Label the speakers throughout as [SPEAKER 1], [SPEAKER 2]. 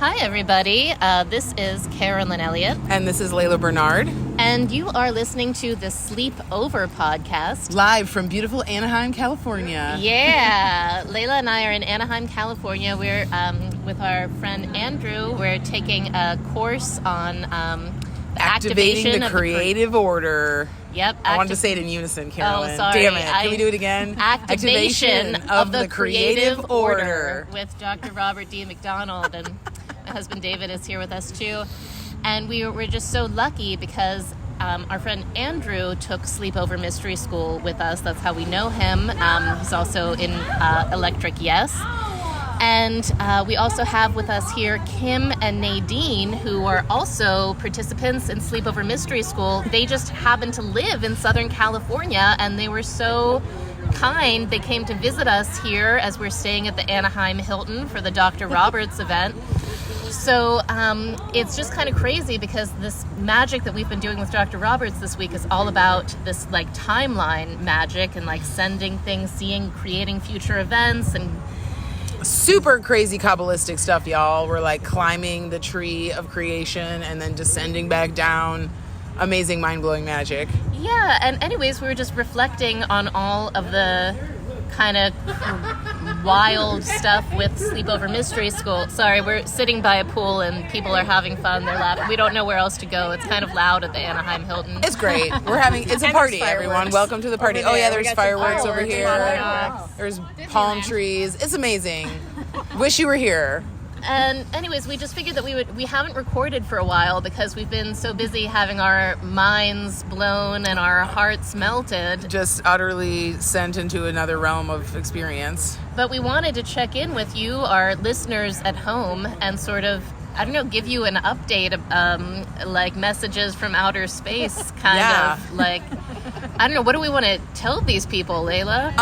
[SPEAKER 1] Hi, everybody. This is Carolyn Elliott.
[SPEAKER 2] And this is Layla Bernard.
[SPEAKER 1] And you are listening to the Sleepover podcast.
[SPEAKER 2] Live from beautiful Anaheim, California.
[SPEAKER 1] Yeah. Layla and I are in Anaheim, California. We're with our friend Andrew. We're taking a course on
[SPEAKER 2] Activating the creative order.
[SPEAKER 1] Yep.
[SPEAKER 2] I wanted to say it in unison, Carolyn.
[SPEAKER 1] Oh, sorry.
[SPEAKER 2] Damn it. Can we do it again?
[SPEAKER 1] Activation of the creative order
[SPEAKER 2] with
[SPEAKER 1] Dr. Robert D. McDonald. And my husband David is here with us too. And we're just so lucky because our friend Andrew took Sleepover Mystery School with us. That's how we know him. He's also in Electric Yes. And we also have with us here Kim and Nadine, who are also participants in Sleepover Mystery School. They just happen to live in Southern California, and they were so kind. They came to visit us here as we're staying at the Anaheim Hilton for the Dr. Roberts event. So it's just kind of crazy because this magic that we've been doing with Dr. Roberts this week is all about this like timeline magic and like sending things, creating future events and
[SPEAKER 2] super crazy Kabbalistic stuff, y'all. We're like climbing the tree of creation and then descending back down. Amazing, mind-blowing magic.
[SPEAKER 1] Yeah, and anyways, we were just reflecting on all of the kind of wild stuff with Sleepover Mystery School. Sorry, we're sitting by a pool and people are having fun. They're laughing. We don't know where else to go. It's kind of loud at the Anaheim Hilton.
[SPEAKER 2] It's great. It's a party, everyone. Welcome to the party. Oh yeah, there's fireworks over here. There's palm trees. It's amazing. Wish you were here.
[SPEAKER 1] And anyways, we just figured that we haven't recorded for a while because we've been so busy having our minds blown and our hearts melted.
[SPEAKER 2] Just utterly sent into another realm of experience.
[SPEAKER 1] But we wanted to check in with you, our listeners at home, and sort of, I don't know, give you an update, like messages from outer space, kind of. Like, I don't know, what do we want to tell these people, Layla?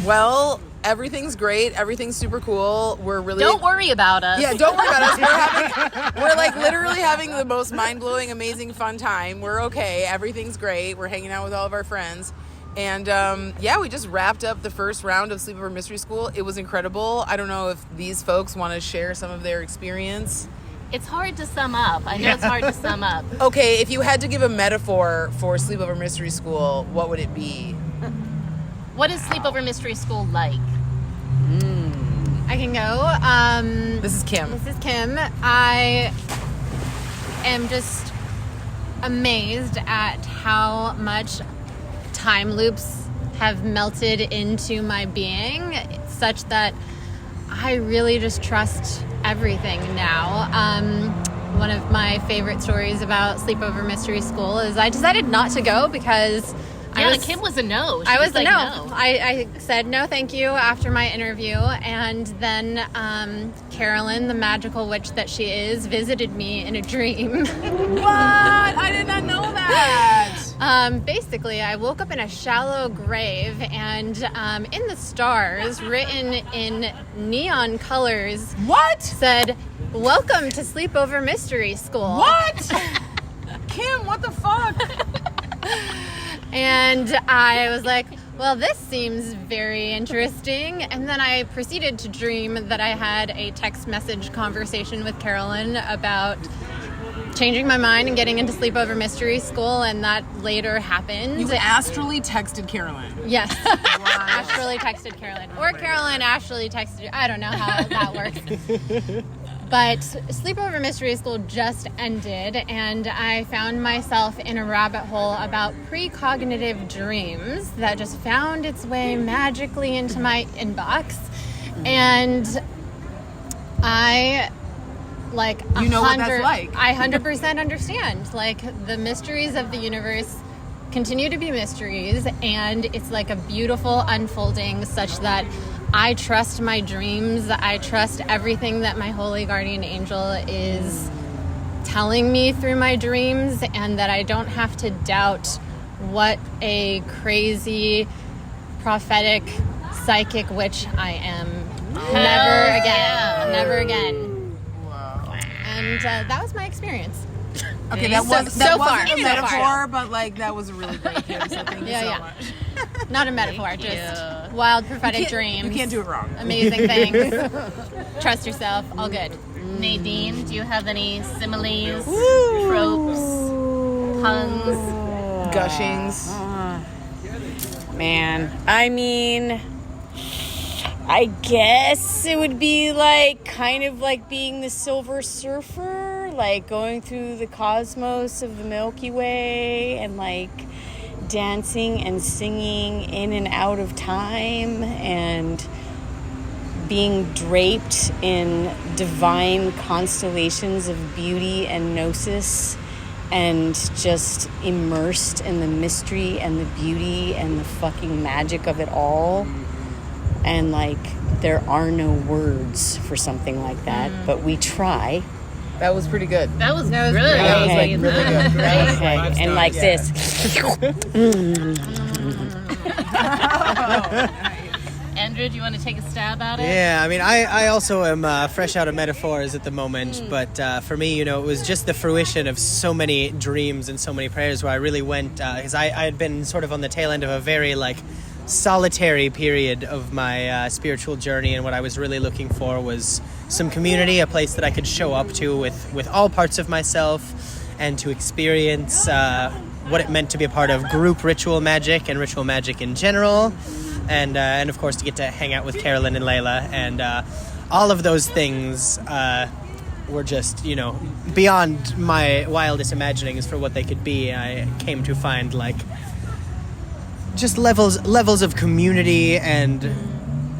[SPEAKER 2] Well, everything's great. Everything's super cool. We're really...
[SPEAKER 1] Don't worry about us.
[SPEAKER 2] Yeah, don't worry about us. We're like literally having the most mind-blowing, amazing, fun time. We're okay. Everything's great. We're hanging out with all of our friends. And we just wrapped up the first round of Sleepover Mystery School. It was incredible. I don't know if these folks want to share some of their experience.
[SPEAKER 1] It's hard to sum up. I know it's hard to sum up.
[SPEAKER 2] Okay, if you had to give a metaphor for Sleepover Mystery School, what would it be?
[SPEAKER 1] What is Sleepover Mystery School like?
[SPEAKER 3] I can go.
[SPEAKER 2] This is Kim.
[SPEAKER 3] I am just amazed at how much time loops have melted into my being, such that I really just trust everything now. One of my favorite stories about Sleepover Mystery School is I decided not to go because
[SPEAKER 1] Kim was a no.
[SPEAKER 3] I was a no. I said no thank you after my interview, and then Carolyn, the magical witch that she is, visited me in a dream.
[SPEAKER 2] What? I did not know that.
[SPEAKER 3] Basically, I woke up in a shallow grave, and in the stars, written in neon colors,
[SPEAKER 2] what?
[SPEAKER 3] Said, "Welcome to Sleepover Mystery School."
[SPEAKER 2] What? Kim, what the fuck?
[SPEAKER 3] And I was like, well, this seems very interesting. And then I proceeded to dream that I had a text message conversation with Carolyn about changing my mind and getting into Sleepover Mystery School, and that later happened.
[SPEAKER 2] You astrally texted Carolyn.
[SPEAKER 3] Yes. Astrally texted Carolyn. Or Carolyn astrally texted, I don't know how that works. But Sleepover Mystery School just ended, and I found myself in a rabbit hole about precognitive dreams that just found its way magically into my inbox. And I, like,
[SPEAKER 2] you know what that's like.
[SPEAKER 3] I 100% understand. Like, the mysteries of the universe continue to be mysteries, and it's like a beautiful unfolding such that I trust my dreams. I trust everything that my holy guardian angel is telling me through my dreams, and that I don't have to doubt what a crazy, prophetic, psychic witch I am. Never again. Wow. And that was my experience.
[SPEAKER 2] Okay, that
[SPEAKER 3] So
[SPEAKER 2] wasn't
[SPEAKER 3] far.
[SPEAKER 2] a
[SPEAKER 3] So
[SPEAKER 2] metaphor,
[SPEAKER 3] far.
[SPEAKER 2] but like that was a really great Kim. So thank you so much.
[SPEAKER 3] Not a metaphor,
[SPEAKER 1] Thank
[SPEAKER 3] just
[SPEAKER 1] you.
[SPEAKER 3] wild prophetic dreams.
[SPEAKER 2] You can't do it wrong.
[SPEAKER 3] Amazing things. Trust yourself. All good.
[SPEAKER 1] Nadine, do you have any similes, tropes, puns?
[SPEAKER 2] Gushings.
[SPEAKER 4] Man, I mean, I guess it would be like kind of like being the Silver Surfer, like going through the cosmos of the Milky Way and like dancing and singing in and out of time and being draped in divine constellations of beauty and gnosis and just immersed in the mystery and the beauty and the fucking magic of it all. And like there are no words for something like that, but we try.
[SPEAKER 2] That was pretty good.
[SPEAKER 1] That was good.
[SPEAKER 2] That was like really good.
[SPEAKER 4] Okay, and like this.
[SPEAKER 1] Andrew, do you want to take a stab at it?
[SPEAKER 5] Yeah, I mean, I also am fresh out of metaphors at the moment, but for me, it was just the fruition of so many dreams and so many prayers where I really went, because I had been sort of on the tail end of a very, like, solitary period of my spiritual journey, and what I was really looking for was some community, a place that I could show up to with all parts of myself and to experience what it meant to be a part of group ritual magic and ritual magic in general. And of course to get to hang out with Carolyn and Layla, and all of those things were just beyond my wildest imaginings for what they could be. I came to find like just levels of community and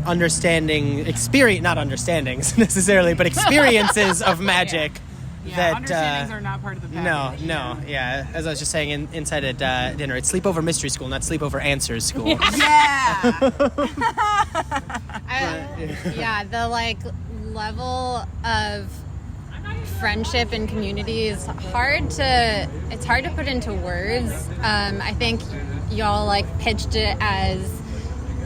[SPEAKER 5] understanding, not understandings necessarily, but experiences of magic.
[SPEAKER 2] Yeah,
[SPEAKER 5] that
[SPEAKER 2] understandings are not part of the package.
[SPEAKER 5] No. As I was just saying inside at dinner, it's sleepover mystery school, not sleepover answers school.
[SPEAKER 2] Yeah.
[SPEAKER 3] The like level of friendship and community is hard to put into words. I think y'all like pitched it as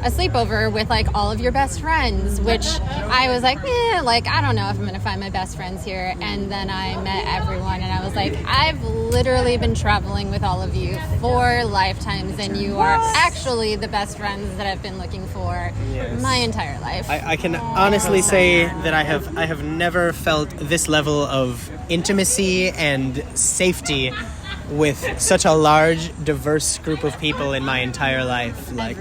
[SPEAKER 3] a sleepover with like all of your best friends, which I was like, I don't know if I'm gonna find my best friends here. And then I met everyone and I was like, I've literally been traveling with all of you for lifetimes, and you are actually the best friends that I've been looking for my entire life.
[SPEAKER 5] I can honestly say that I have never felt this level of intimacy and safety with such a large, diverse group of people in my entire life. Like,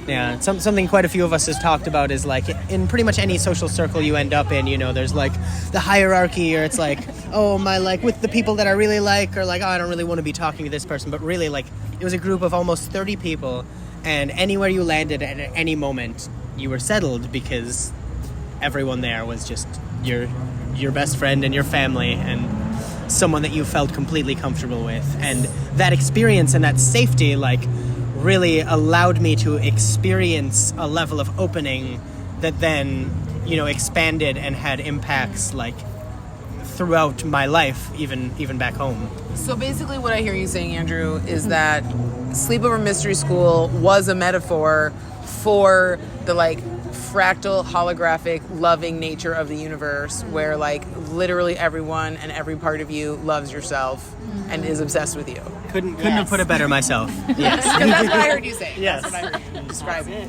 [SPEAKER 5] yeah, something quite a few of us has talked about is like in pretty much any social circle you end up in, there's like the hierarchy, or it's like, oh, my, like with the people that I really like, or like, oh, I don't really want to be talking to this person, but really like it was a group of almost 30 people, and anywhere you landed at any moment, you were settled because everyone there was just your best friend and your family and someone that you felt completely comfortable with. And that experience and that safety, like, really allowed me to experience a level of opening that then, expanded and had impacts like throughout my life, even back home.
[SPEAKER 2] So basically what I hear you saying, Andrew, is that Sleepover Mystery School was a metaphor for the like fractal, holographic, loving nature of the universe, where like literally everyone and every part of you loves yourself and is obsessed with you.
[SPEAKER 5] Couldn't have put it better myself. Yes.
[SPEAKER 2] Because that's what I heard you say.
[SPEAKER 5] Yes.
[SPEAKER 2] That's what I heard you describe it.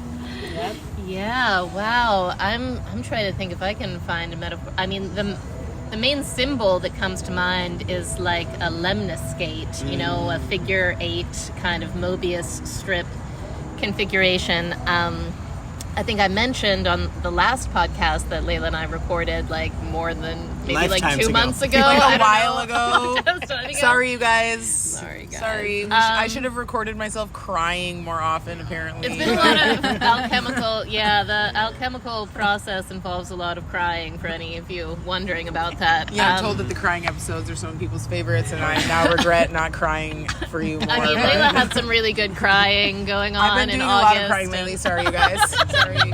[SPEAKER 1] Yeah, wow. I'm trying to think if I can find a metaphor. I mean, the main symbol that comes to mind is like a lemniscate, a figure 8 kind of Mobius strip configuration. I think I mentioned on the last podcast that Layla and I recorded like more than maybe
[SPEAKER 5] Lifetimes
[SPEAKER 1] like 2
[SPEAKER 5] ago.
[SPEAKER 1] months ago.
[SPEAKER 2] Like
[SPEAKER 1] I
[SPEAKER 2] a
[SPEAKER 1] don't
[SPEAKER 2] while
[SPEAKER 1] know.
[SPEAKER 2] ago.
[SPEAKER 1] Just a ago.
[SPEAKER 2] Sorry, you guys.
[SPEAKER 1] Sorry, guys.
[SPEAKER 2] Sorry. I should have recorded myself crying more often, apparently.
[SPEAKER 1] It's been a lot of alchemical. Yeah, the alchemical process involves a lot of crying. For any of you wondering about that.
[SPEAKER 2] Yeah, I'm told that the crying episodes are some people's favorites, and I now regret not crying for you more.
[SPEAKER 1] I mean, Layla had some really good crying going on
[SPEAKER 2] I've been
[SPEAKER 1] in
[SPEAKER 2] doing
[SPEAKER 1] August.
[SPEAKER 2] a lot of crying lately. Sorry, you guys. Sorry.
[SPEAKER 3] So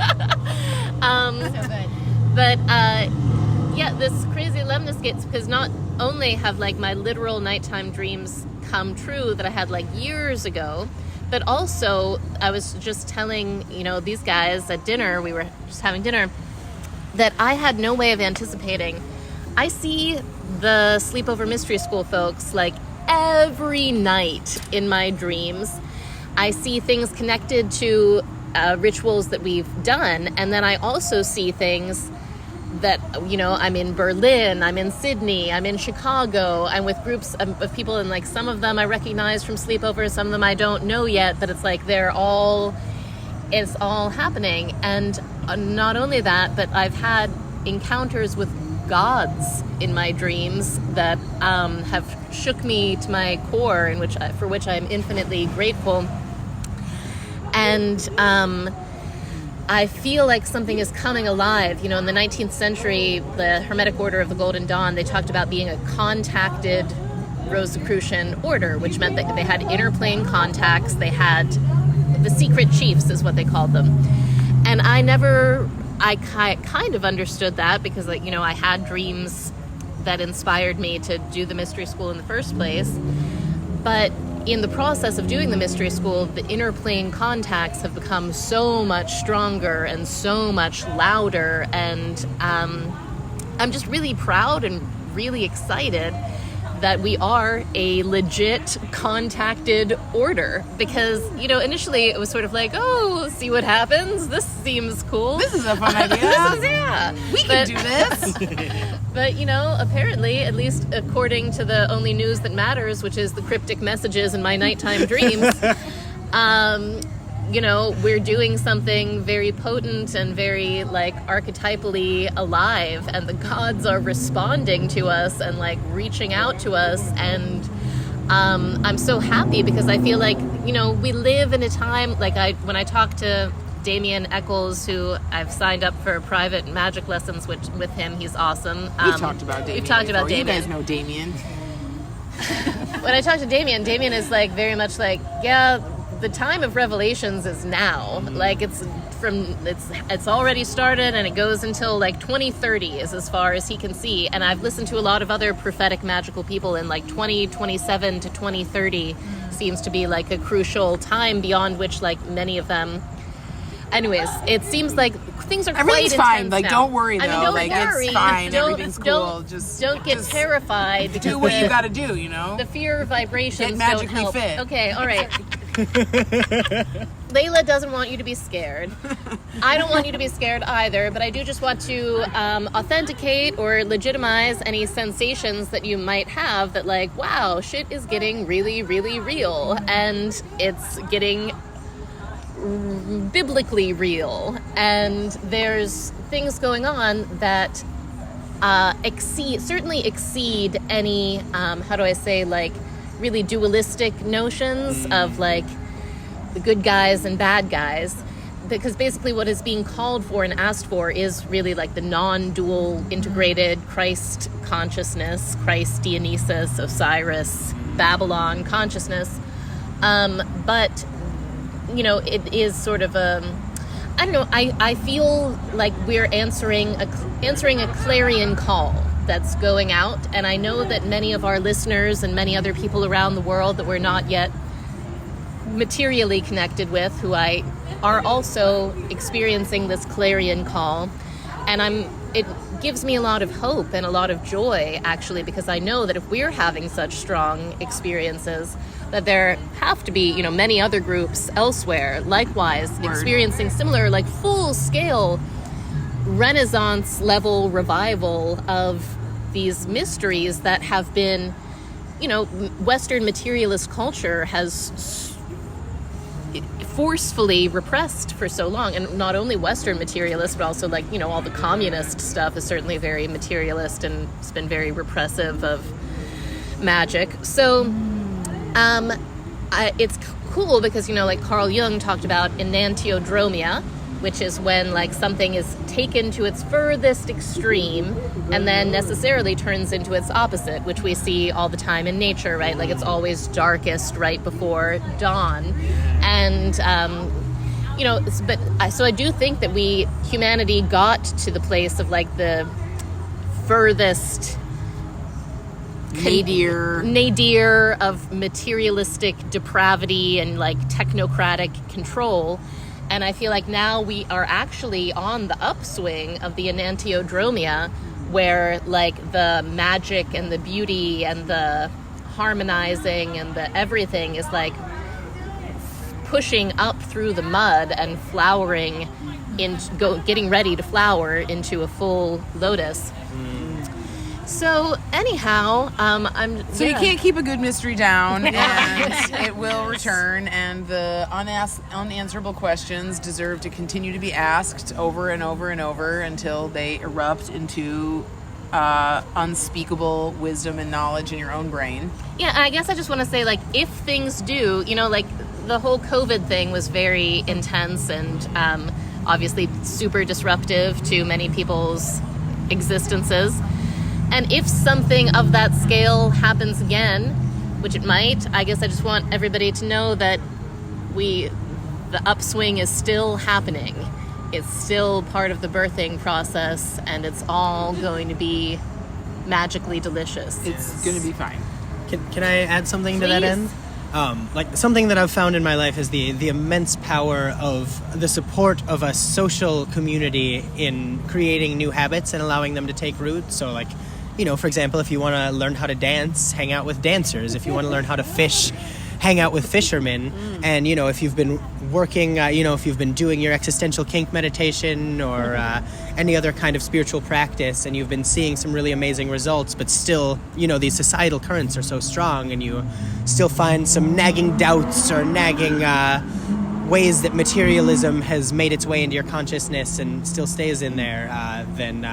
[SPEAKER 3] good.
[SPEAKER 1] But yeah, this crazy lemniscates, because not only have like my literal nighttime dreams come true that I had like years ago, but also I was just telling these guys at dinner, we were just having dinner, that I had no way of anticipating I see the Sleepover Mystery School folks like every night in my dreams. I see things connected to rituals that we've done, and then I also see things that, I'm in Berlin, I'm in Sydney, I'm in Chicago, I'm with groups of people, and like some of them I recognize from sleepovers, some of them I don't know yet, but it's like it's all happening. And not only that, but I've had encounters with gods in my dreams that have shook me to my core, for which I'm infinitely grateful. And I feel like something is coming alive. In the 19th century, the Hermetic Order of the Golden Dawn, they talked about being a contacted Rosicrucian order, which meant that they had interplane contacts. They had the secret chiefs is what they called them. And I kind of understood that because, I had dreams that inspired me to do the mystery school in the first place. But in the process of doing the mystery school, the interplane contacts have become so much stronger and so much louder, and I'm just really proud and really excited that we are a legit contacted order, because initially it was sort of like, oh, see what happens, this seems cool,
[SPEAKER 2] This is a fun idea. We can do this.
[SPEAKER 1] But, apparently, at least according to the only news that matters, which is the cryptic messages in my nighttime dreams, we're doing something very potent and very, archetypally alive, and the gods are responding to us and, reaching out to us, and I'm so happy because I feel like, we live in a time, when I talk to Damien Eccles, who I've signed up for private magic lessons with him. He's awesome.
[SPEAKER 2] We've talked about Damien.
[SPEAKER 1] We've talked about Damien.
[SPEAKER 2] You guys know Damien.
[SPEAKER 1] When I talk to Damien is very much the time of revelations is now. It's already started, and it goes until 2030 is as far as he can see. And I've listened to a lot of other prophetic magical people, and 2027 to 2030 seems to be a crucial time beyond which many of them. Anyways, it seems like things are
[SPEAKER 2] Everything's
[SPEAKER 1] quite intense
[SPEAKER 2] fine.
[SPEAKER 1] now.
[SPEAKER 2] Don't worry though.
[SPEAKER 1] Don't worry.
[SPEAKER 2] It's fine.
[SPEAKER 1] Don't,
[SPEAKER 2] Everything's cool.
[SPEAKER 1] Don't get terrified. Because
[SPEAKER 2] Do what you got to do.
[SPEAKER 1] The fear vibrations
[SPEAKER 2] Get magically
[SPEAKER 1] don't help.
[SPEAKER 2] fit.
[SPEAKER 1] Okay, all right. Layla doesn't want you to be scared. I don't want you to be scared either, but I do just want to authenticate or legitimize any sensations that you might have that wow, shit is getting really, really real, and it's getting biblically real, and there's things going on that certainly exceed any really dualistic notions of the good guys and bad guys, because basically what is being called for and asked for is really the non-dual integrated Christ consciousness, Christ, Dionysus, Osiris, Babylon consciousness, but it is sort of I feel like we're answering a clarion call that's going out, and I know that many of our listeners and many other people around the world that we're not yet materially connected with, who are also experiencing this clarion call, and it gives me a lot of hope and a lot of joy, actually, because I know that if we're having such strong experiences, that there have to be, many other groups elsewhere, likewise, experiencing similar, full-scale Renaissance-level revival of these mysteries that have been, Western materialist culture has forcefully repressed for so long. And not only Western materialists, but also all the communist stuff is certainly very materialist, and it's been very repressive of magic. So it's cool because, Carl Jung talked about enantiodromia, which is when something is taken to its furthest extreme and then necessarily turns into its opposite, which we see all the time in nature, right? It's always darkest right before dawn. And, so I do think that humanity got to the place of the furthest nadir of materialistic depravity and technocratic control, and I feel like now we are actually on the upswing of the enantiodromia, where like the magic and the beauty and the harmonizing and the everything is like pushing up through the mud and flowering getting ready to flower into a full lotus. So anyhow,
[SPEAKER 2] So you can't keep a good mystery down, and it will return, and the unanswerable questions deserve to continue to be asked over and over and over until they erupt into unspeakable wisdom and knowledge in your own brain.
[SPEAKER 1] Yeah, I guess I just want to say, like, if things do, like the whole COVID thing was very intense and obviously super disruptive to many people's existences. And if something of that scale happens again, which it might, I guess I just want everybody to know that the upswing is still happening. It's still part of the birthing process, and it's all going to be magically delicious.
[SPEAKER 2] It's going to be fine.
[SPEAKER 5] Can I add something to that
[SPEAKER 1] Please.
[SPEAKER 5] end? Like something that I've found in my life is the immense power of the support of a social community in creating new habits and allowing them to take root. So like, for example, if you want to learn how to dance, hang out with dancers. If you want to learn how to fish, hang out with fishermen. And, if you've been working, if you've been doing your existential kink meditation or any other kind of spiritual practice and you've been seeing some really amazing results, but still, these societal currents are so strong and you still find some nagging doubts or nagging ways that materialism has made its way into your consciousness and still stays in there, then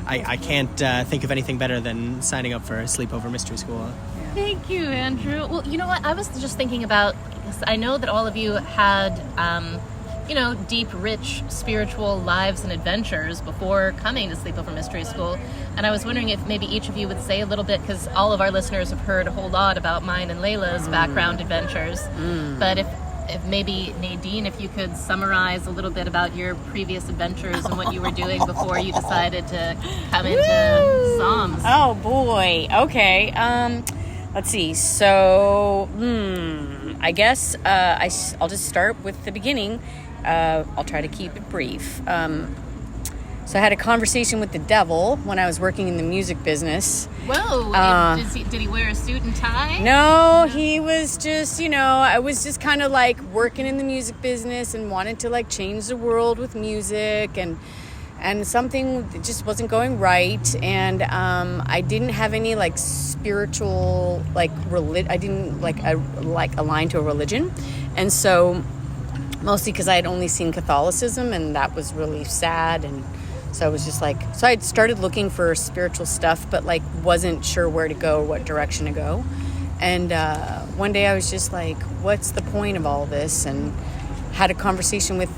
[SPEAKER 5] I can't think of anything better than signing up for Sleepover Mystery School.
[SPEAKER 1] Thank you, Andrew. Well, you know what? I was just thinking about, I know that all of you had, deep, rich spiritual lives and adventures before coming to Sleepover Mystery School. And I was wondering if maybe each of you would say a little bit, because all of our listeners have heard a whole lot about mine and Layla's background adventures. But if maybe, Nadine, if you could summarize a little bit about your previous adventures and what you were doing before you decided to come into Psalms.
[SPEAKER 4] Oh boy. Okay. Let's see. So, I guess I'll just start with the beginning. I'll try to keep it brief. So I had a conversation with the devil when I was working in the music business.
[SPEAKER 1] Whoa! Did he wear a suit and tie?
[SPEAKER 4] No, he was just, I was just kind of like working in the music business and wanted to like change the world with music and something just wasn't going right. And I didn't have any like spiritual, like I didn't like align to a religion. And so mostly because I had only seen Catholicism and that was really sad. And so I was just like, so I started looking for spiritual stuff, but like wasn't sure where to go, what direction to go. And one day I was just like, what's the point of all this? And had a conversation with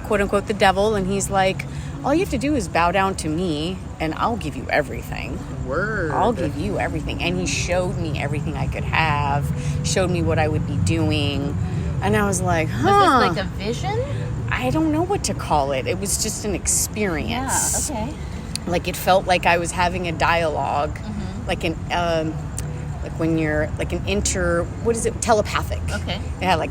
[SPEAKER 4] quote unquote the devil. And he's like, all you have to do is bow down to me and I'll give you everything.
[SPEAKER 2] Word.
[SPEAKER 4] I'll give you everything. And he showed me everything I could have, showed me what I would be doing. And I was like, huh.
[SPEAKER 1] Was this like a vision?
[SPEAKER 4] I don't know what to call it. It was just an experience.
[SPEAKER 1] Yeah, okay.
[SPEAKER 4] Like it felt like I was having a dialogue, like when you're like telepathic.
[SPEAKER 1] Okay.
[SPEAKER 4] Yeah,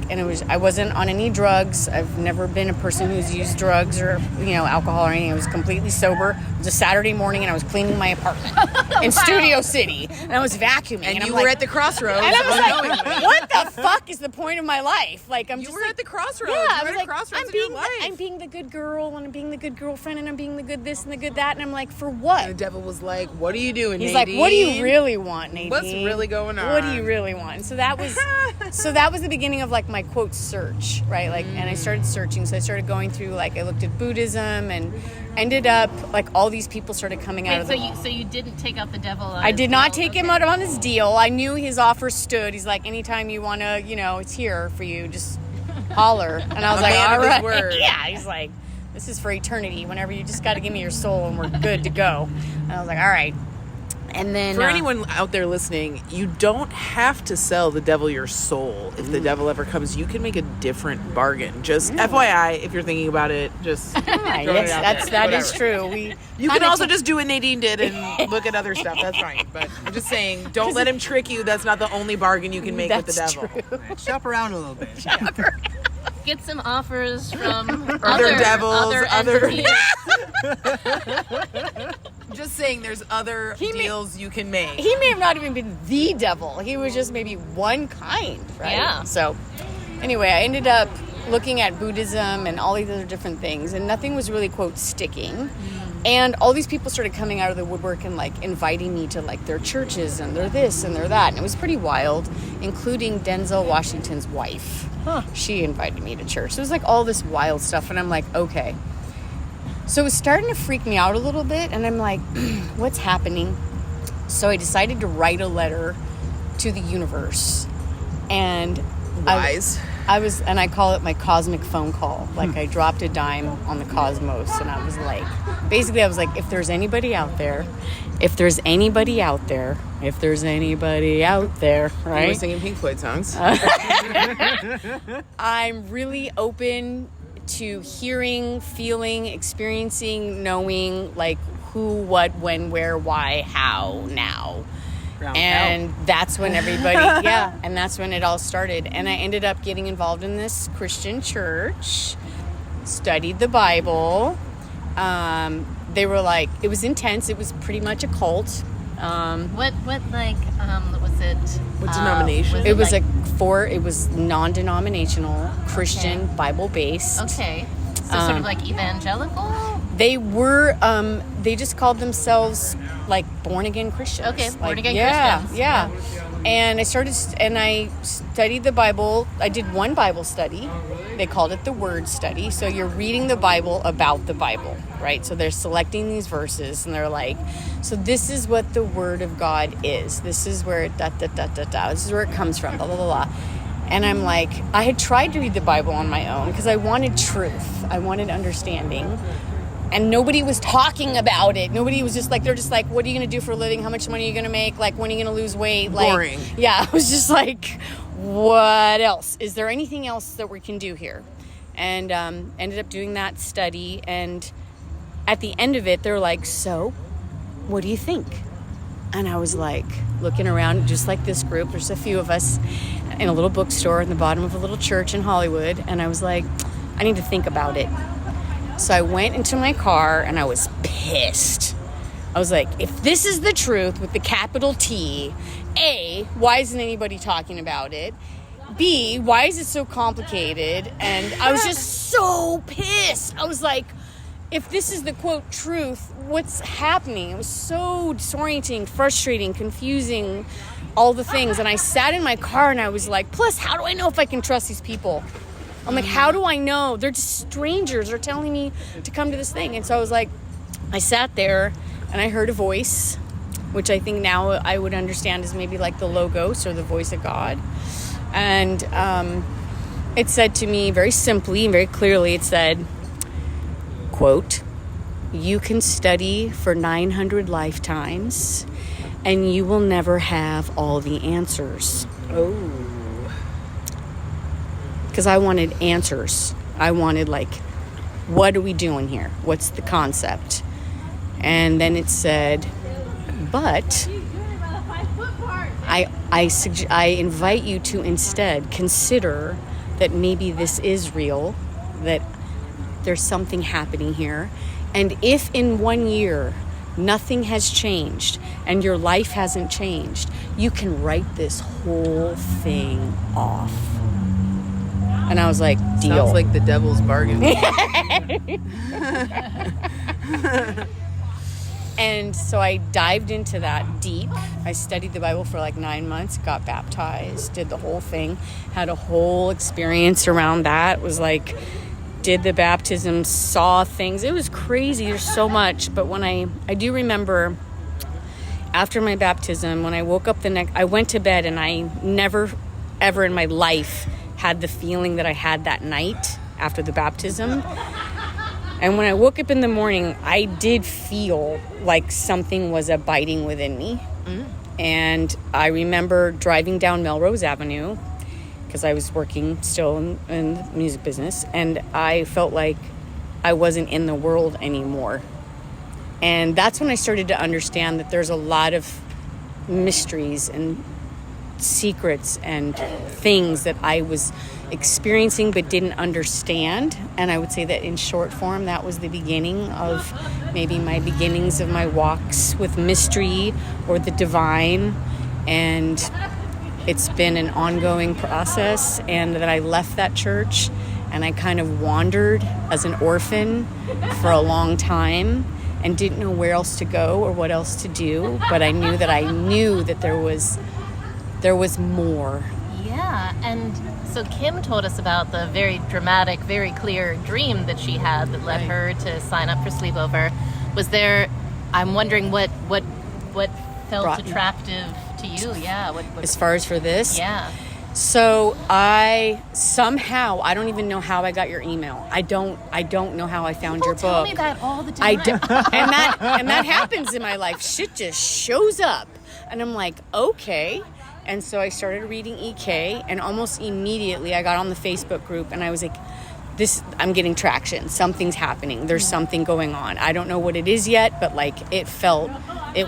[SPEAKER 4] I wasn't on any drugs. I've never been a person who's used drugs or alcohol or anything. I was completely sober. It was a Saturday morning and I was cleaning my apartment in Studio City and I was vacuuming.
[SPEAKER 2] And you
[SPEAKER 4] I'm
[SPEAKER 2] were
[SPEAKER 4] like,
[SPEAKER 2] at the crossroads.
[SPEAKER 4] and I was like, what the fuck is the point of my life? Like
[SPEAKER 2] You were at the crossroads.
[SPEAKER 4] Yeah,
[SPEAKER 2] you
[SPEAKER 4] I
[SPEAKER 2] were
[SPEAKER 4] was
[SPEAKER 2] at
[SPEAKER 4] like,
[SPEAKER 2] a crossroads in your life.
[SPEAKER 4] I'm being the good girl and I'm being the good girlfriend and I'm being the good this and the good that. And I'm like, for what?
[SPEAKER 2] And the devil was like, what are you doing,
[SPEAKER 4] He's
[SPEAKER 2] Nadine?
[SPEAKER 4] like, what do you really want, Nadine?
[SPEAKER 2] What's really going on?
[SPEAKER 4] What do you really want? So that was the beginning of like my quote search, right? Like, and I started searching. So I started going through, like, I looked at Buddhism and ended up like all these people started coming out of the...
[SPEAKER 1] So you didn't take out the devil on
[SPEAKER 4] I
[SPEAKER 1] his
[SPEAKER 4] did not
[SPEAKER 1] deal?
[SPEAKER 4] take him out on his deal. I knew his offer stood. He's like, anytime you want to, it's here for you. Just holler. And I was like,
[SPEAKER 2] man
[SPEAKER 4] all
[SPEAKER 2] of his
[SPEAKER 4] right.
[SPEAKER 2] word.
[SPEAKER 4] Yeah, he's like, this is for eternity. Whenever you just got to give me your soul and we're good to go. And I was like, all right. And then
[SPEAKER 2] For anyone out there listening, you don't have to sell the devil your soul. If the devil ever comes, you can make a different bargain. Just FYI, if you're thinking about it, just throw it out there.
[SPEAKER 4] that is
[SPEAKER 2] Whatever.
[SPEAKER 4] true.
[SPEAKER 2] You can also just do what Nadine did and look at other stuff. That's fine. But I'm just saying, don't let him trick you. That's not the only bargain you can make with the devil.
[SPEAKER 4] True.
[SPEAKER 5] Shop around a little bit.
[SPEAKER 1] Get some offers from
[SPEAKER 2] Other devils,
[SPEAKER 1] other
[SPEAKER 2] other-
[SPEAKER 1] entities.
[SPEAKER 2] Just saying, there's other deals you can make.
[SPEAKER 4] He may have not even been the devil. He was just maybe one kind, right?
[SPEAKER 1] Yeah.
[SPEAKER 4] So, anyway, I ended up looking at Buddhism and all these other different things, and nothing was really, quote, sticking. And all these people started coming out of the woodwork and, like, inviting me to, like, their churches and their this and their that. And it was pretty wild, including Denzel Washington's wife. She invited me to church. So it was, like, all this wild stuff. And I'm like, okay. So it was starting to freak me out a little bit. And I'm like, what's happening? So I decided to write a letter to the universe. And
[SPEAKER 2] Wise.
[SPEAKER 4] I call it my cosmic phone call. Like, I dropped a dime on the cosmos, and I was like, if there's anybody out there, right?
[SPEAKER 2] You were singing Pink Floyd songs.
[SPEAKER 4] I'm really open to hearing, feeling, experiencing, knowing, like, who, what, when, where, why, how, now. And that's when and that's when it all started. And I ended up getting involved in this Christian church, studied the Bible. They were like, it was intense. It was pretty much a cult.
[SPEAKER 1] What was it?
[SPEAKER 2] What denomination?
[SPEAKER 4] It was it was non-denominational, Christian, Bible-based.
[SPEAKER 1] Okay. So sort of like evangelical?
[SPEAKER 4] They were, they just called themselves, like, born-again Christians.
[SPEAKER 1] Okay, born-again Christians.
[SPEAKER 4] Yeah. And I studied the Bible. I did one Bible study. They called it the Word Study. So you're reading the Bible about the Bible, right? So they're selecting these verses, and they're like, so this is what the Word of God is. This is where this is where it comes from, blah, blah, blah, blah. And I'm like, I had tried to read the Bible on my own because I wanted truth. I wanted understanding. And nobody was talking about it. Nobody was just like, they're just like, what are you going to do for a living? How much money are you going to make? Like, when are you going to lose weight? Like,
[SPEAKER 2] boring.
[SPEAKER 4] Yeah, I was just like, what else? Is there anything else that we can do here? And ended up doing that study. And at the end of it, they're like, so, what do you think? And I was like, looking around, just like this group. There's a few of us in a little bookstore in the bottom of a little church in Hollywood. And I was like, I need to think about it. So I went into my car and I was pissed. I was like, if this is the truth with the capital T, A, why isn't anybody talking about it? B, why is it so complicated? And I was just so pissed. I was like, if this is the quote truth, what's happening? It was so disorienting, frustrating, confusing, all the things. And I sat in my car and I was like, plus, how do I know if I can trust these people? I'm like, how do I know? They're just strangers. They're telling me to come to this thing. And so I was like, I sat there and I heard a voice, which I think now I would understand is maybe like the Logos or the voice of God. And it said to me very simply and very clearly, it said, quote, you can study for 900 lifetimes and you will never have all the answers.
[SPEAKER 2] Oh.
[SPEAKER 4] Because I wanted answers. I wanted, like, what are we doing here? What's the concept? And then it said, but I invite you to instead consider that maybe this is real, that there's something happening here. And if in 1 year nothing has changed and your life hasn't changed, you can write this whole thing off. And I was like, deal.
[SPEAKER 2] Sounds like the devil's bargain.
[SPEAKER 4] And so I dived into that deep. I studied the Bible for like 9 months, got baptized, did the whole thing, had a whole experience around that. Was like, did the baptism, saw things. It was crazy. There's so much. But when I do remember after my baptism, when I woke up I went to bed and I never, ever in my life had the feeling that I had that night after the baptism. And when I woke up in the morning, I did feel like something was abiding within me. And I remember driving down Melrose Avenue because I was working still in the music business, and I felt like I wasn't in the world anymore. And that's when I started to understand that there's a lot of mysteries and secrets and things that I was experiencing but didn't understand. And I would say that in short form, that was the beginning of maybe my beginnings of my walks with mystery or the divine. And it's been an ongoing process, and that I left that church and I kind of wandered as an orphan for a long time and didn't know where else to go or what else to do. But I knew that there was more.
[SPEAKER 1] Yeah, and so Kim told us about the very dramatic, very clear dream that she had that led her to sign up for Sleepover. Was there, I'm wondering what felt attractive to you? Yeah. What,
[SPEAKER 4] as far as for this?
[SPEAKER 1] Yeah.
[SPEAKER 4] So I don't even know how I got your email. I don't know how I found your book.
[SPEAKER 1] Tell me that all the time.
[SPEAKER 4] And that happens in my life. Shit just shows up. And I'm like, okay. And so I started reading EK, and almost immediately I got on the Facebook group and I was like, I'm getting traction. Something's happening. There's something going on. I don't know what it is yet, but like it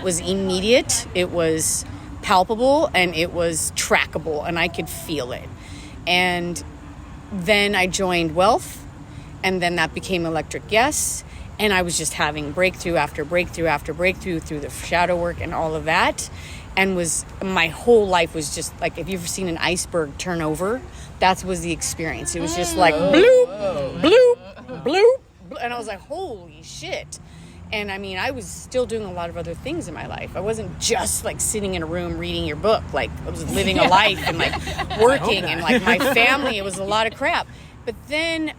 [SPEAKER 4] was immediate. It was palpable, and it was trackable, and I could feel it. And then I joined Wealth, and then that became Electric Yes, and I was just having breakthrough after breakthrough after breakthrough through the shadow work and all of that, and my whole life was just like, if you've ever seen an iceberg turn over, that was the experience. It was just like bloop, bloop, bloop, and I was like, holy shit. And I mean, I was still doing a lot of other things in my life. I wasn't just like sitting in a room reading your book. Like, I was living a life and like working and like my family. It was a lot of crap. But then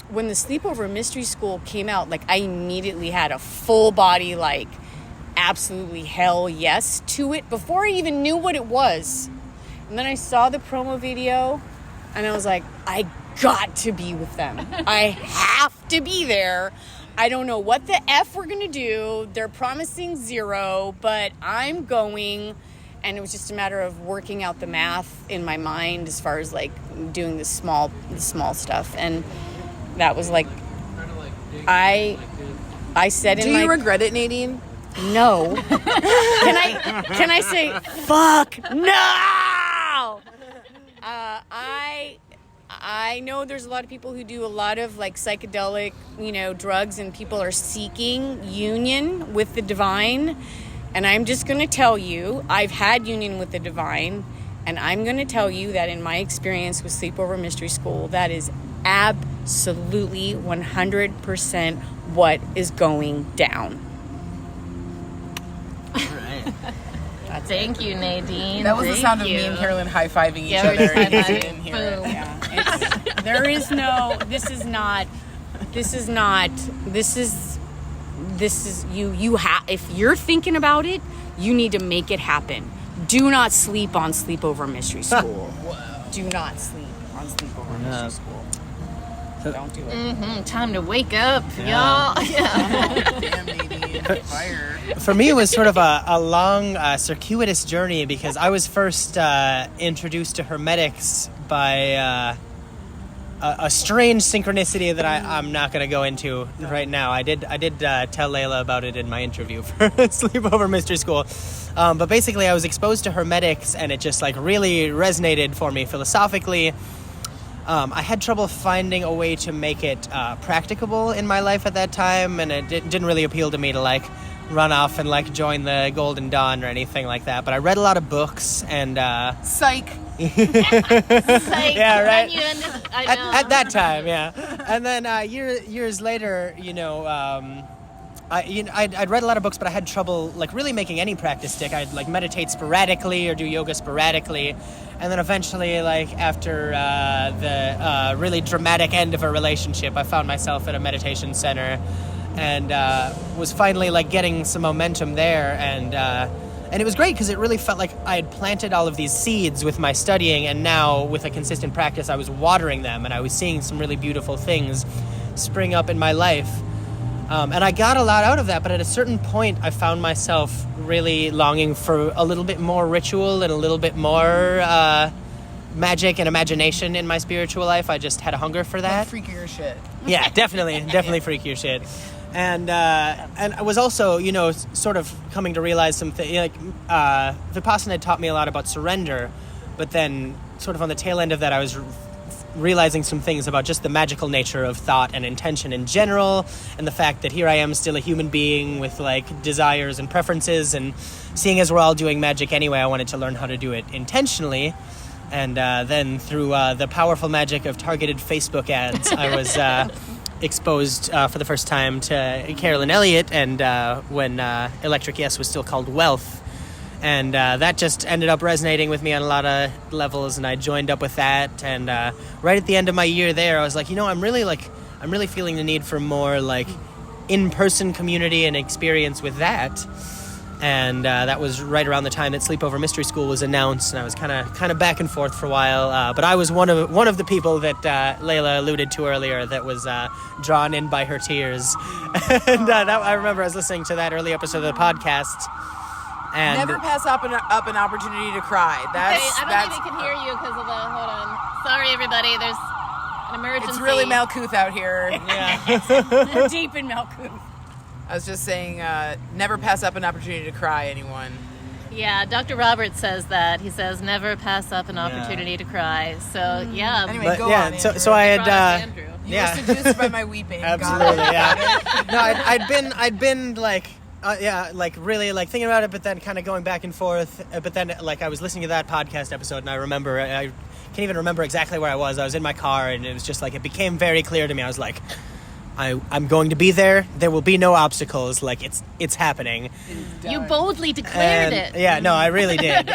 [SPEAKER 4] when the Sleepover Mystery School came out, like I immediately had a full body, like absolutely hell yes to it before I even knew what it was. And then I saw the promo video and I was like, I got to be with them. I have to be there. I don't know what the F we're going to do. They're promising 0, but I'm going. And it was just a matter of working out the math in my mind as far as like doing the small stuff. And that was like, I said
[SPEAKER 2] Do you regret it, Nadine?
[SPEAKER 4] No. Can I say, fuck, no! I know there's a lot of people who do a lot of like psychedelic, drugs, and people are seeking union with the divine. And I'm just going to tell you, I've had union with the divine, and I'm going to tell you that in my experience with Sleepover Mystery School, that is absolutely 100% what is going down.
[SPEAKER 1] Thank you, Nadine.
[SPEAKER 2] That was the sound of
[SPEAKER 1] you.
[SPEAKER 2] me and Carolyn high-fiving each
[SPEAKER 1] Yeah,
[SPEAKER 2] other.
[SPEAKER 1] we just
[SPEAKER 2] in here.
[SPEAKER 1] boom.
[SPEAKER 4] Yeah, there is no, this is you have, if you're thinking about it, you need to make it happen. Do not sleep on Sleepover Mystery School. Do not sleep on Sleepover Mystery School. Don't do it.
[SPEAKER 1] Time to wake up, y'all. Yeah.
[SPEAKER 2] Damn, Nadine. Fire.
[SPEAKER 5] For me, it was sort of a long, circuitous journey because I was first introduced to Hermetics by a strange synchronicity that I'm not going to go into right now. I did tell Layla about it in my interview for Sleepover Mystery School. But basically, I was exposed to Hermetics, and it just like really resonated for me philosophically. I had trouble finding a way to make it practicable in my life at that time, and it didn't really appeal to me to like run off and like join the Golden Dawn or anything like that. But I read a lot of books and
[SPEAKER 2] Psych.
[SPEAKER 1] Like,
[SPEAKER 5] yeah, right.
[SPEAKER 1] I know.
[SPEAKER 5] At that time, yeah. And then years later, I'd read a lot of books, but I had trouble like really making any practice stick. I'd like meditate sporadically or do yoga sporadically, and then eventually, like after the really dramatic end of a relationship, I found myself at a meditation center, and was finally like getting some momentum there, and it was great because it really felt like I had planted all of these seeds with my studying, and now with a consistent practice, I was watering them, and I was seeing some really beautiful things spring up in my life. And I got a lot out of that, but at a certain point, I found myself really longing for a little bit more ritual and a little bit more magic and imagination in my spiritual life. I just had a hunger for that.
[SPEAKER 2] Freakier shit.
[SPEAKER 5] Yeah, definitely freakier shit. And I was also, sort of coming to realize something. Vipassana had taught me a lot about surrender, but then sort of on the tail end of that, I was realizing some things about just the magical nature of thought and intention in general, and the fact that here I am still a human being with like desires and preferences, and seeing as we're all doing magic anyway, I wanted to learn how to do it intentionally. And then through the powerful magic of targeted Facebook ads, I was exposed for the first time to Carolyn Elliott, and when Electric Yes was still called Wealth. And that just ended up resonating with me on a lot of levels, and I joined up with that. And right at the end of my year there, I was like, I'm really feeling the need for more like in-person community and experience with that. And that was right around the time that Sleepover Mystery School was announced, and I was kind of back and forth for a while. But I was one of the people that Layla alluded to earlier that was drawn in by her tears. And I remember I was listening to that early episode of the podcast. And
[SPEAKER 2] never pass up an opportunity to cry.
[SPEAKER 1] I don't think they can hear you because of the. Hold on. Sorry, everybody. There's an emergency.
[SPEAKER 2] It's really Malkuth out here.
[SPEAKER 4] Yeah. Deep in Malkuth.
[SPEAKER 2] I was just saying, never pass up an opportunity to cry, anyone.
[SPEAKER 1] Yeah, Dr. Roberts says that. He says never pass up an opportunity to cry. So yeah.
[SPEAKER 2] Anyway, go on. Andrew.
[SPEAKER 5] So I had.
[SPEAKER 1] Andrew.
[SPEAKER 2] You were seduced by my weeping.
[SPEAKER 5] Absolutely, yeah. No, I'd been like. Really like thinking about it, but then kind of going back and forth. But then like I was listening to that podcast episode, and I can't even remember exactly where I was. I was in my car, and it was just like it became very clear to me. I was like, I'm going to be there. There will be no obstacles. Like it's happening.
[SPEAKER 1] You boldly declared it.
[SPEAKER 5] Yeah, no, I really did.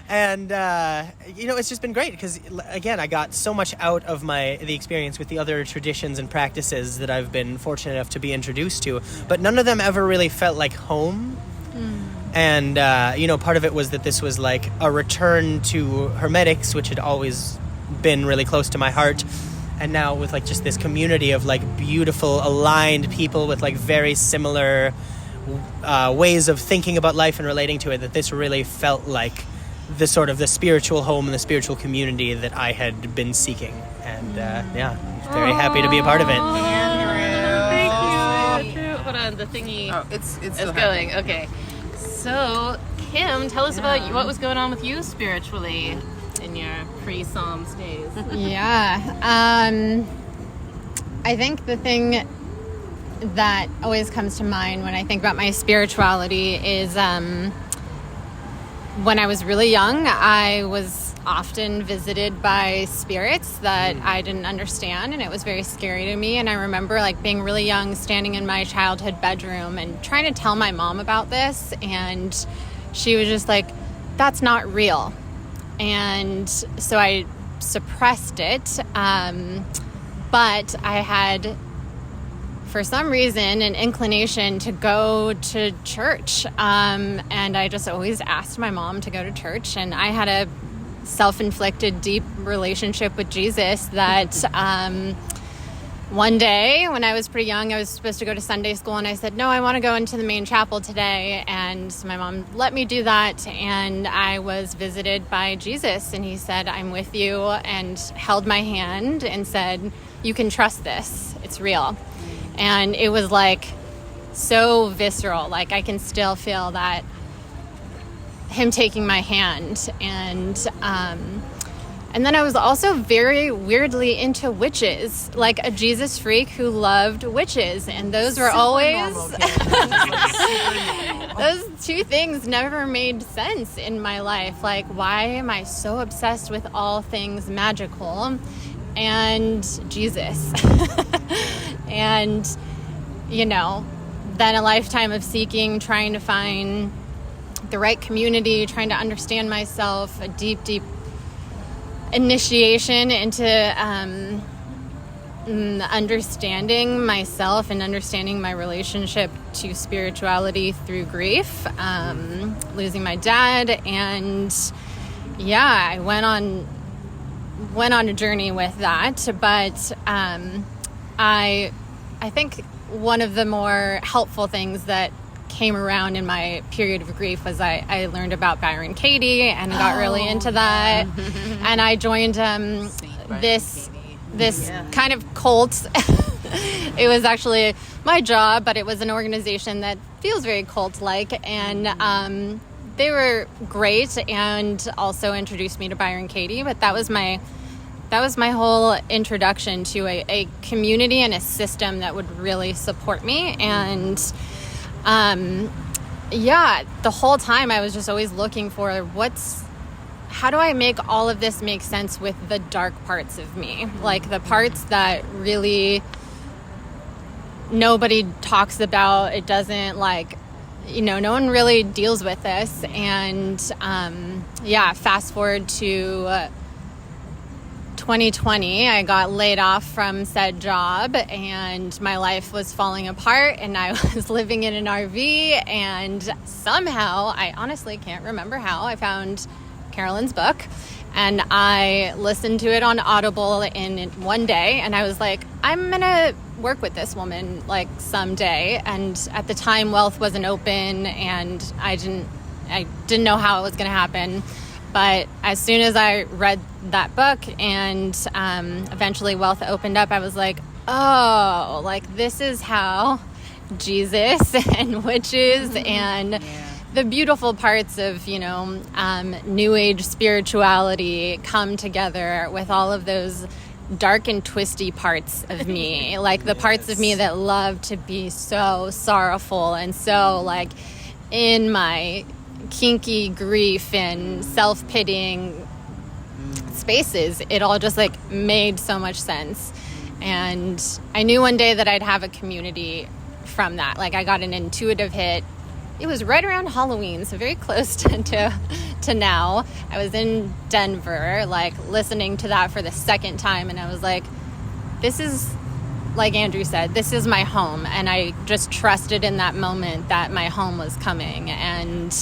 [SPEAKER 5] And it's just been great because, again, I got so much out of the experience with the other traditions and practices that I've been fortunate enough to be introduced to, but none of them ever really felt like home. And part of it was that this was like a return to Hermetics, which had always been really close to my heart, and now with like just this community of like beautiful aligned people with like very similar ways of thinking about life and relating to it, that this really felt like the sort of the spiritual home and the spiritual community that I had been seeking. And I'm very happy to be a part of it.
[SPEAKER 1] Thank you. Hold on, the thingy
[SPEAKER 2] it's
[SPEAKER 1] going. Okay. So, Kim, tell us about what was going on with you spiritually in your pre-Psalms days.
[SPEAKER 3] Yeah. I think the thing that always comes to mind when I think about my spirituality is when I was really young, I was often visited by spirits that I didn't understand, and it was very scary to me. And I remember like being really young, standing in my childhood bedroom and trying to tell my mom about this, and she was just like, that's not real. And so I suppressed it, but I had, for some reason, an inclination to go to church. And I just always asked my mom to go to church. And I had a self-inflicted deep relationship with Jesus that one day when I was pretty young, I was supposed to go to Sunday school. And I said, no, I want to go into the main chapel today. And my mom let me do that. And I was visited by Jesus. And he said, I'm with you, and held my hand and said, you can trust this. It's real. And it was like so visceral. Like I can still feel that, him taking my hand. And then I was also very weirdly into witches, like a Jesus freak who loved witches. And those were always, those two things never made sense in my life. Like, why am I so obsessed with all things magical and Jesus? And, then a lifetime of seeking, trying to find the right community, trying to understand myself, a deep, deep initiation into understanding myself and understanding my relationship to spirituality through grief, losing my dad. And I went on a journey with that. But I think one of the more helpful things that came around in my period of grief was I learned about Byron Katie and got really into that. And I joined this kind of cult It was actually my job, but it was an organization that feels very cult-like, and they were great and also introduced me to Byron Katie. But that was my whole introduction to a community and a system that would really support me. And the whole time I was just always looking for how do I make all of this make sense with the dark parts of me, like the parts that really nobody talks about. It doesn't no one really deals with this. And fast forward to 2020, I got laid off from said job, and my life was falling apart, and I was living in an RV, and somehow, I honestly can't remember how, I found Carolyn's book, and I listened to it on Audible in one day, and I was like, I'm gonna work with this woman someday. And at the time, Wealth wasn't open, and I didn't know how it was gonna happen. But as soon as I read that book and eventually Wealth opened up, I was like, oh, this is how Jesus and witches and the beautiful parts of, New Age spirituality come together with all of those dark and twisty parts of me, the parts of me that love to be so sorrowful and so, in my kinky grief and self-pitying spaces. It all just made so much sense. And I knew one day that I'd have a community from that. I got an intuitive hit. It was right around Halloween, so very close to now. I was in Denver, listening to that for the second time, and I was like, this is, like Andrew said, this is my home. And I just trusted in that moment that my home was coming. And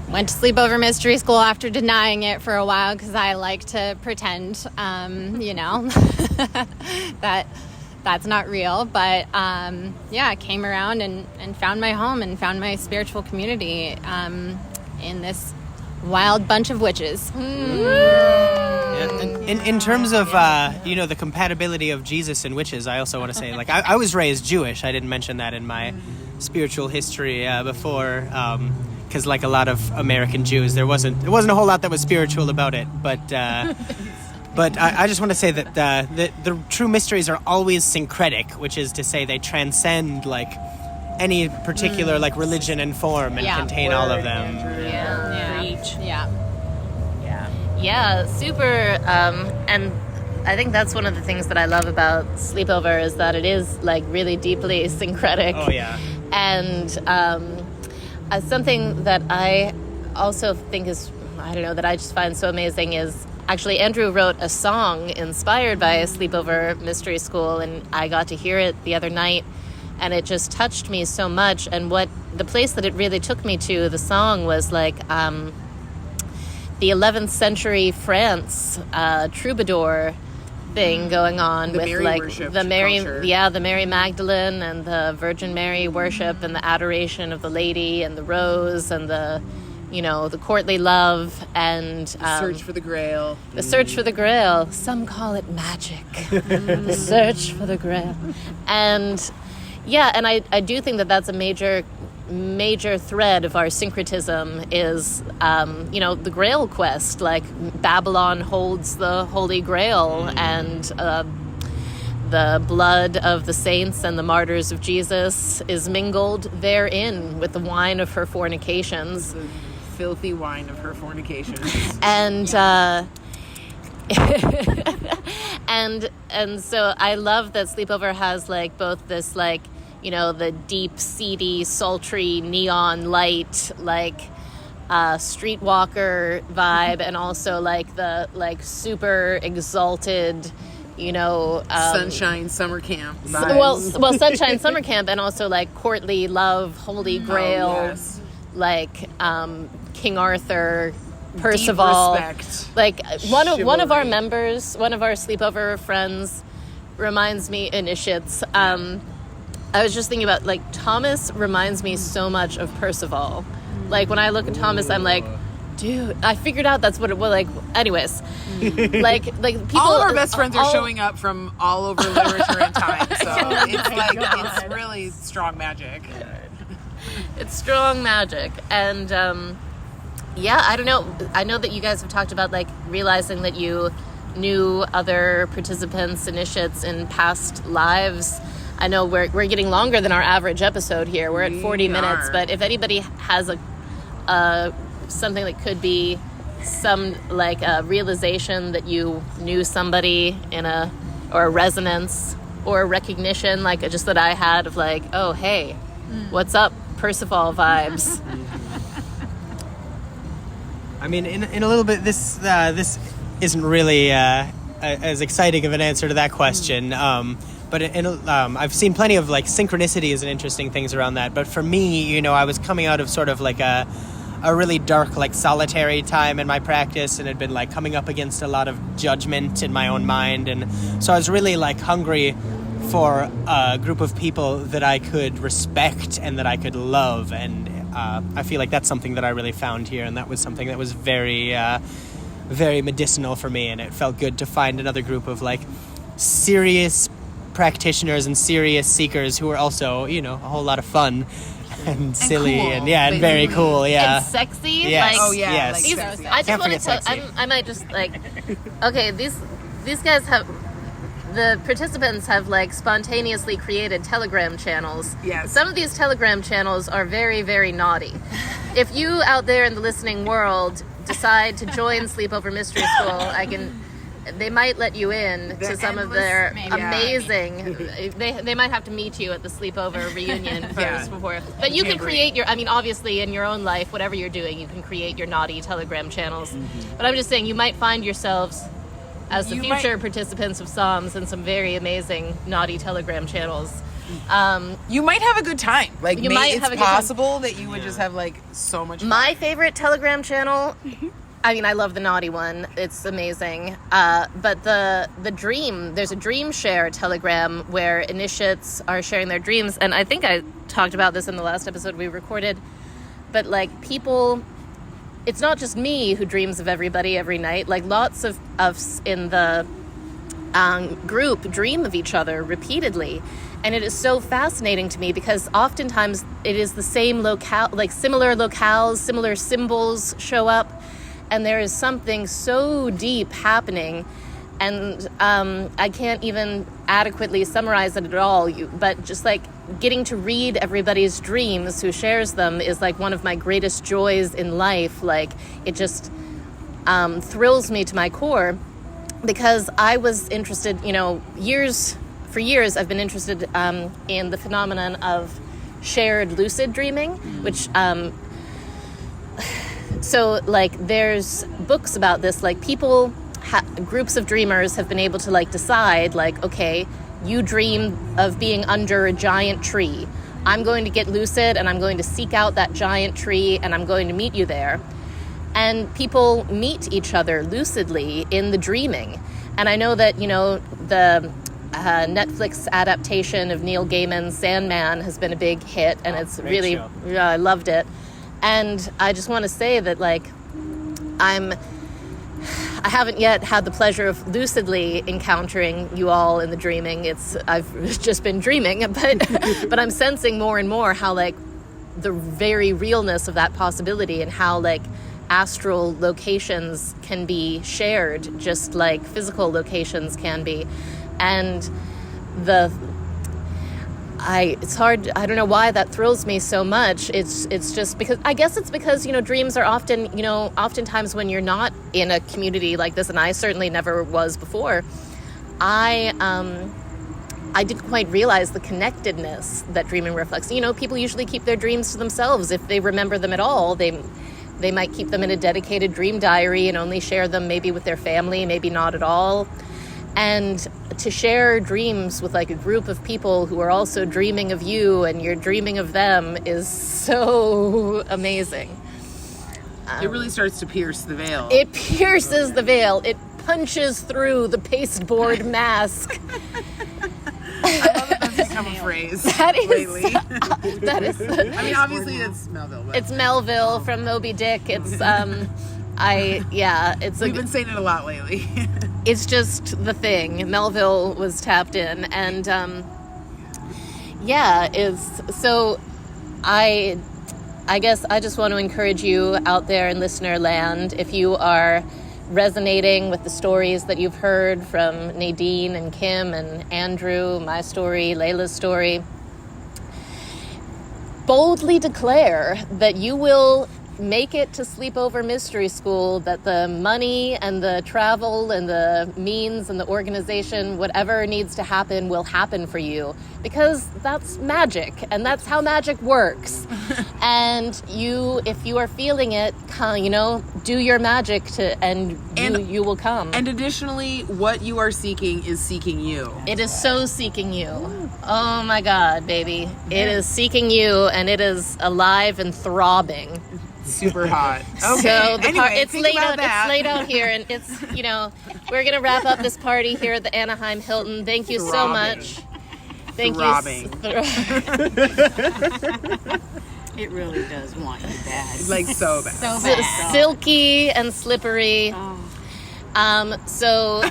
[SPEAKER 3] went to Sleepover Mystery School after denying it for a while because I like to pretend, that's not real. But I came around and found my home and found my spiritual community in this wild bunch of witches.
[SPEAKER 5] In terms of the compatibility of Jesus and witches, I also want to say I was raised Jewish. I didn't mention that in my spiritual history before. Because a lot of American Jews, there wasn't a whole lot that was spiritual about it. But I just want to say that the true mysteries are always syncretic, which is to say they transcend any particular religion and form and contain all of them.
[SPEAKER 1] Yeah, super. And I think that's one of the things that I love about Sleepover is that it is really deeply syncretic.
[SPEAKER 5] Oh yeah.
[SPEAKER 1] And something that I also think is, that I just find so amazing is actually Andrew wrote a song inspired by Sleepover Mystery School, and I got to hear it the other night, and it just touched me so much. And the place that it really took me to, the song was the 11th century France troubadour thing going on with the Mary Magdalene and the Virgin Mary worship and the adoration of the Lady and the Rose and the courtly love and
[SPEAKER 2] search for the Grail.
[SPEAKER 1] The search for the Grail. Some call it magic. The search for the Grail. And and I do think that that's a major thread of our syncretism is the Grail quest. Babylon holds the Holy Grail, and the blood of the saints and the martyrs of Jesus is mingled therein with the wine of her fornications.
[SPEAKER 2] The filthy wine of her fornications.
[SPEAKER 1] And and so I love that Sleepover has both this the deep, seedy, sultry, neon light, streetwalker vibe, and also the super exalted,
[SPEAKER 2] sunshine summer camp vibes.
[SPEAKER 1] Well, sunshine summer camp, and also courtly love, Holy Grail, King Arthur, Percival.
[SPEAKER 2] Deep respect.
[SPEAKER 1] One of our members, one of our Sleepover friends, reminds me, initiates. I was just thinking about Thomas reminds me so much of Percival. When I look at Thomas, I'm like, Dude, I figured out that's what it was like. Anyways, like people.
[SPEAKER 2] All of our best friends are
[SPEAKER 1] all-
[SPEAKER 2] showing up from all over literature and time, so it's really strong magic.
[SPEAKER 1] It's strong magic, and yeah, I don't know. I know that you guys have talked about like realizing that you knew other participants, initiates in past lives. I know we're getting longer than our average episode here. We're at 40 minutes, but if anybody has a something that could be some like a realization that you knew somebody or a resonance or a recognition, like just that I had of like, oh hey, what's up, Percival vibes.
[SPEAKER 5] I mean, in a little bit, this isn't really as exciting of an answer to that question. But I've seen plenty of like synchronicities and interesting things around that. But for me, you know, I was coming out of sort of like a really dark, like solitary time in my practice, and had been like coming up against a lot of judgment in my own mind, and so I was really like hungry for a group of people that I could respect and that I could love, and I feel like that's something that I really found here, and that was something that was very, very medicinal for me, and it felt good to find another group of like serious practitioners and serious seekers who are also, you know, a whole lot of fun. And silly
[SPEAKER 2] cool,
[SPEAKER 5] and very cool,
[SPEAKER 1] And sexy.
[SPEAKER 5] Yes.
[SPEAKER 1] Like,
[SPEAKER 2] Oh yeah,
[SPEAKER 5] Yes.
[SPEAKER 2] like
[SPEAKER 1] these,
[SPEAKER 2] sexy.
[SPEAKER 1] I just
[SPEAKER 5] Can't
[SPEAKER 1] want to
[SPEAKER 5] forget
[SPEAKER 1] tell.
[SPEAKER 5] sexy.
[SPEAKER 1] I might just like. Okay, these guys have. The participants have like spontaneously created Telegram channels.
[SPEAKER 2] Yes.
[SPEAKER 1] Some of these Telegram channels are very, very naughty. If you out there in the listening world decide to join Sleepover Mystery School, they might let you in to some of their amazing. They might have to meet you at the sleepover reunion first before. But you can create your. I mean, obviously, in your own life, whatever you're doing, you can create your naughty Telegram channels. But I'm just saying, you might find yourselves as the future participants of Psalms in some very amazing naughty Telegram channels.
[SPEAKER 2] You might have a good time. Like
[SPEAKER 1] You might
[SPEAKER 2] it's
[SPEAKER 1] have a good time.
[SPEAKER 2] possible that you would just have like so much fun.
[SPEAKER 1] My favorite Telegram channel. I mean, I love the naughty one. It's amazing. But the dream, there's a dream share Telegram where initiates are sharing their dreams. And I think I talked about this in the last episode we recorded. But like people, it's not just me who dreams of everybody every night. Like lots of us in the group dream of each other repeatedly. And it is so fascinating to me because oftentimes it is the same locale, like similar locales, similar symbols show up. And there is something so deep happening, and I can't even adequately summarize it at all. But just like getting to read everybody's dreams who shares them is like one of my greatest joys in life. Like it just thrills me to my core because I was interested, you know, for years I've been interested in the phenomenon of shared lucid dreaming, which so like there's books about this, like people groups of dreamers have been able to like decide like, okay, you dream of being under a giant tree, I'm going to get lucid and I'm going to seek out that giant tree and I'm going to meet you there. And people meet each other lucidly in the dreaming. And I know that, you know, the Netflix adaptation of Neil Gaiman's Sandman has been a big hit, and it's really, I loved it. And I just want to say that, like, I haven't yet had the pleasure of lucidly encountering you all in the dreaming. I've just been dreaming, but I'm sensing more and more how, like, the very realness of that possibility and how, like, astral locations can be shared just like physical locations can be. And it's hard. I don't know why that thrills me so much. It's just because, I guess it's because, you know, dreams are often, you know, oftentimes when you're not in a community like this, and I certainly never was before, I didn't quite realize the connectedness that dreaming reflects. You know, people usually keep their dreams to themselves. If they remember them at all, they might keep them in a dedicated dream diary and only share them maybe with their family, maybe not at all. And to share dreams with like a group of people who are also dreaming of you and you're dreaming of them is so amazing.
[SPEAKER 2] It really starts to pierce the veil.
[SPEAKER 1] It pierces the veil. It punches through the pasteboard mask.
[SPEAKER 2] I love that that's become become a phrase
[SPEAKER 1] That is
[SPEAKER 2] lately.
[SPEAKER 1] that is.
[SPEAKER 2] I mean, obviously it's Melville. But
[SPEAKER 1] It's Melville from Moby Dick. It's it's
[SPEAKER 2] we've been saying it a lot lately.
[SPEAKER 1] it's just the thing. Melville was tapped in, and I guess I just want to encourage you out there in listener land, if you are resonating with the stories that you've heard from Nadine and Kim and Andrew, my story, Layla's story, boldly declare that you will make it to Sleepover Mystery School, that the money and the travel and the means and the organization, whatever needs to happen, will happen for you, because that's magic and that's how magic works. And if you are feeling it, do your magic and you will come.
[SPEAKER 2] And additionally, what you are seeking is seeking you.
[SPEAKER 1] It is so seeking you. Oh my God, baby. It is seeking you, and it is alive and throbbing.
[SPEAKER 2] Super hot. Okay.
[SPEAKER 1] So it's
[SPEAKER 2] think
[SPEAKER 1] laid
[SPEAKER 2] about
[SPEAKER 1] out.
[SPEAKER 2] that.
[SPEAKER 1] It's laid out here, and it's we're gonna wrap up this party here at the Anaheim Hilton. Thank you so
[SPEAKER 2] Throbbing.
[SPEAKER 1] much. Thank
[SPEAKER 2] Throbbing.
[SPEAKER 4] It really does want you bad.
[SPEAKER 2] Like so bad.
[SPEAKER 3] So bad.
[SPEAKER 1] Silky and slippery. So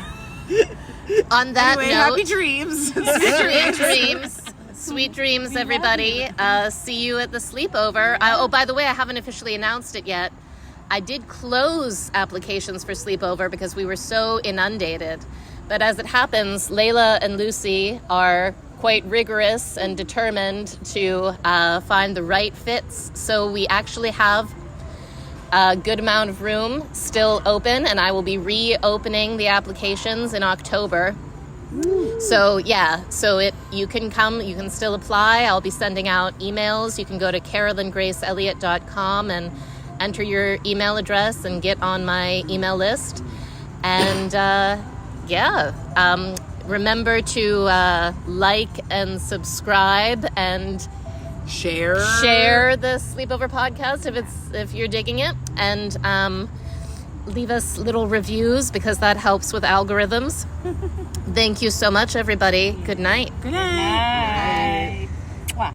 [SPEAKER 1] on that
[SPEAKER 2] Anyway,
[SPEAKER 1] note,
[SPEAKER 2] happy dreams.
[SPEAKER 1] sweet dreams. Sweet dreams, everybody. See you at the sleepover. By the way, I haven't officially announced it yet. I did close applications for sleepover because we were so inundated. But as it happens, Layla and Lucy are quite rigorous and determined to find the right fits. So we actually have a good amount of room still open, and I will be reopening the applications in October. So you can come, you can still apply. I'll be sending out emails. You can go to CarolynGraceElliott.com and enter your email address and get on my email list. And remember to like and subscribe and
[SPEAKER 2] Share
[SPEAKER 1] the Sleepover podcast if you're digging it, and leave us little reviews because that helps with algorithms. Thank you so much, everybody. Good night.
[SPEAKER 2] Good night.